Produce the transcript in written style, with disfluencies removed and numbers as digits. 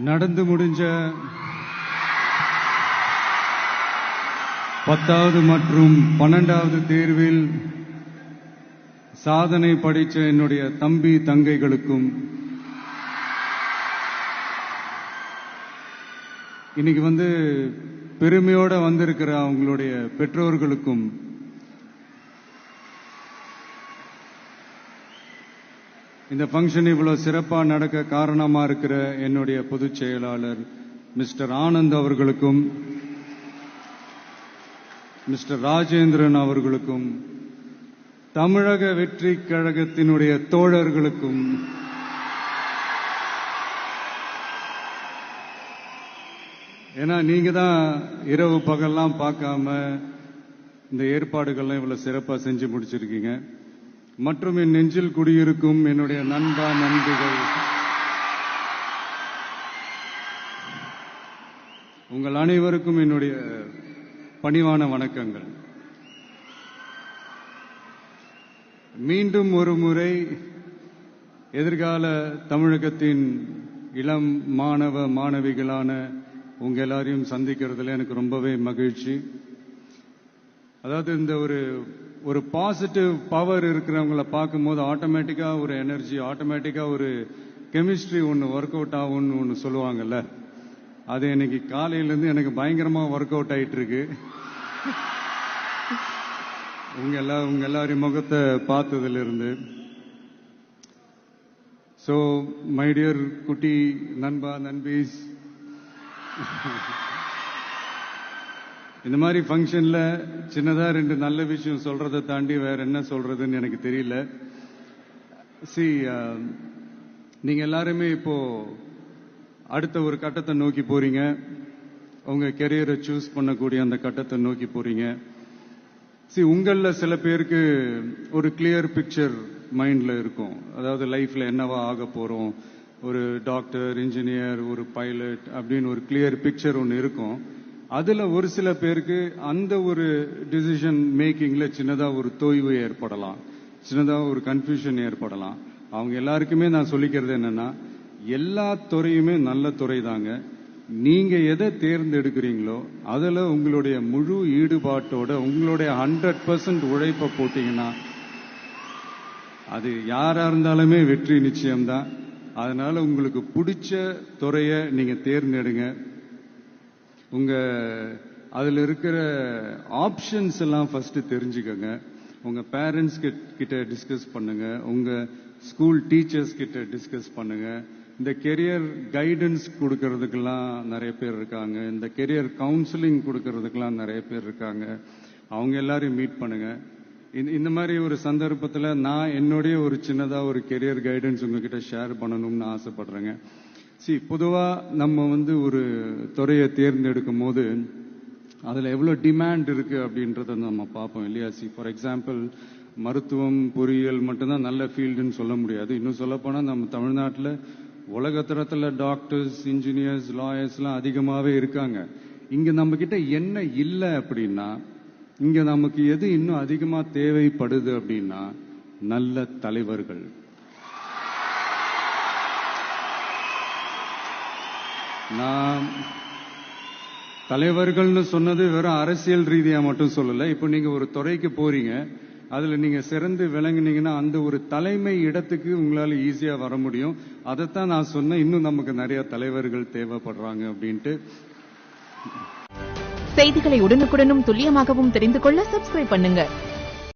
நடந்து முடிஞ்ச 10வது மற்றும் 12வது தேர்வில் சாதனை படைச்ச என்னுடைய தம்பி தங்கைகளுக்கும் இன்னைக்கு பெருமையோட வந்திருக்கிற அவங்களுடைய பெற்றோர்களுக்கும் இந்த ஃபங்க்ஷன் இவ்வளவு சிறப்பா நடக்க காரணமா இருக்கிற என்னுடைய பொதுச் செயலாளர் மிஸ்டர் ஆனந்த் அவர்களுக்கும் மிஸ்டர் ராஜேந்திரன் அவர்களுக்கும் தமிழக வெற்றி கழகத்தினுடைய தோழர்களுக்கும் ஏன்னா நீங்க தான் இரவு பகல்லாம் பார்க்காம இந்த ஏற்பாடுகள்லாம் இவ்வளவு சிறப்பா செஞ்சு முடிச்சிருக்கீங்க. மற்றும் என் நெஞ்சில் குடியிருக்கும் என்னுடைய நண்பா நண்பிகள், உங்கள் அனைவருக்கும் என்னுடைய பணிவான வணக்கங்கள். மீண்டும் ஒரு முறை எதிர்கால தமிழகத்தின் இளம் மாணவ மாணவிகளான உங்க எல்லாரையும் சந்திக்கிறதுல எனக்கு ரொம்பவே மகிழ்ச்சி. அதாவது இந்த ஒரு பாசிட்டிவ் பவர் இருக்கிறவங்கள பார்க்கும்போது ஆட்டோமேட்டிக்கா ஒரு எனர்ஜி, ஆட்டோமேட்டிக்கா ஒரு கெமிஸ்ட்ரி ஒன்று ஒர்க் அவுட் ஆகும்னு ஒன்று சொல்லுவாங்கல்ல, அது இன்னைக்கு காலையிலேருந்து எனக்கு பயங்கரமா ஒர்க் அவுட் ஆயிட்டு இருக்கு. உங்க எல்லாரையும் முகத்தை பார்த்ததுல இருந்து. ஸோ மை டியர் குட்டி நண்பா நண்பீஸ், இந்த மாதிரி ஃபங்க்ஷன்ல சின்னதா 2 நல்ல விஷயம் சொல்றதை தாண்டி வேற என்ன சொல்றதுன்னு எனக்கு தெரியல. நீங்க எல்லாருமே இப்போ அடுத்த ஒரு கட்டத்தை நோக்கி போறீங்க. உங்க கெரியரை சூஸ் பண்ணக்கூடிய அந்த கட்டத்தை நோக்கி போறீங்க. உங்கள சில பேருக்கு ஒரு கிளியர் பிக்சர் மைண்ட்ல இருக்கும். அதாவது லைஃப்ல என்னவா ஆக போறோம், ஒரு டாக்டர், இன்ஜினியர், ஒரு பைலட் அப்படின்னு ஒரு கிளியர் பிக்சர் ஒன்று இருக்கும். அதுல ஒரு சில பேருக்கு அந்த ஒரு டிசிஷன் மேக்கிங்ல சின்னதா ஒரு தொய்வு ஏற்படலாம், சின்னதா ஒரு கன்ஃபியூஷன் ஏற்படலாம். அவங்க எல்லாருக்குமே நான் சொல்லிக்கிறது என்னன்னா, எல்லா துறையுமே நல்ல துறை தாங்க. நீங்க எதை தேர்ந்தெடுக்கிறீங்களோ அதுல உங்களுடைய முழு ஈடுபாட்டோட உங்களுடைய 100% உழைப்பை போட்டீங்கன்னா அது யாரா இருந்தாலுமே வெற்றி நிச்சயம்தான். அதனால உங்களுக்கு பிடிச்ச துறைய நீங்க தேர்ந்தெடுங்க. அதுல இருக்கிற ஆப்ஷன்ஸ் எல்லாம் ஃபர்ஸ்ட் தெரிஞ்சுக்கங்க. உங்க பேரண்ட்ஸ் கிட்ட டிஸ்கஸ் பண்ணுங்க, உங்க ஸ்கூல் டீச்சர்ஸ் கிட்ட டிஸ்கஸ் பண்ணுங்க. இந்த கெரியர் கைடன்ஸ் கொடுக்கறதுக்கெல்லாம் நிறைய பேர் இருக்காங்க, இந்த கெரியர் கவுன்சிலிங் கொடுக்கறதுக்கெல்லாம் நிறைய பேர் இருக்காங்க. அவங்க எல்லாரையும் மீட் பண்ணுங்க. இந்த மாதிரி ஒரு சந்தர்ப்பத்தில் நான் என்னுடைய ஒரு சின்னதா ஒரு கெரியர் கைடன்ஸ் உங்ககிட்ட ஷேர் பண்ணணும்னு ஆசைப்படுறேங்க. பொதுவா நம்ம ஒரு துறையை தேர்ந்தெடுக்கும் போது அதுல எவ்வளவு டிமாண்ட் இருக்கு அப்படின்றத நம்ம பார்ப்போம் இல்லையா. ஃபார் எக்ஸாம்பிள், மருத்துவம், பொறியியல் மட்டும்தான் நல்ல ஃபீல்டுன்னு சொல்ல முடியாது. இன்னும் சொல்ல போனா நம்ம தமிழ்நாட்டில் உலகத்தரத்துல டாக்டர்ஸ், இன்ஜினியர்ஸ், லாயர்ஸ் எல்லாம் அதிகமாவே இருக்காங்க. இங்க நம்ம கிட்ட என்ன இல்லை அப்படின்னா, இங்க நமக்கு எது இன்னும் அதிகமா தேவைப்படுது அப்படின்னா நல்ல தலைவர்கள். நான் தலைவர்கள்னு சொன்னது வெறும் அரசியல் ரீதியா மட்டும் சொல்லல. இப்போ நீங்க ஒரு துறைக்கு போறீங்க, அதுல நீங்க சிறந்து விளங்குனீங்கன்னா அந்த ஒரு தலைமை இடத்துக்கு உங்களால ஈஸியா வர முடியும். அதைத்தான் நான் சொன்னேன், இன்னும் நமக்கு நிறைய தலைவர்கள் தேவைப்படுறாங்க அப்படின்ட்டு. செய்திகளை உடனுக்குடனும் துல்லியமாகவும் தெரிந்து கொள்ள சப்ஸ்கிரைப் பண்ணுங்க.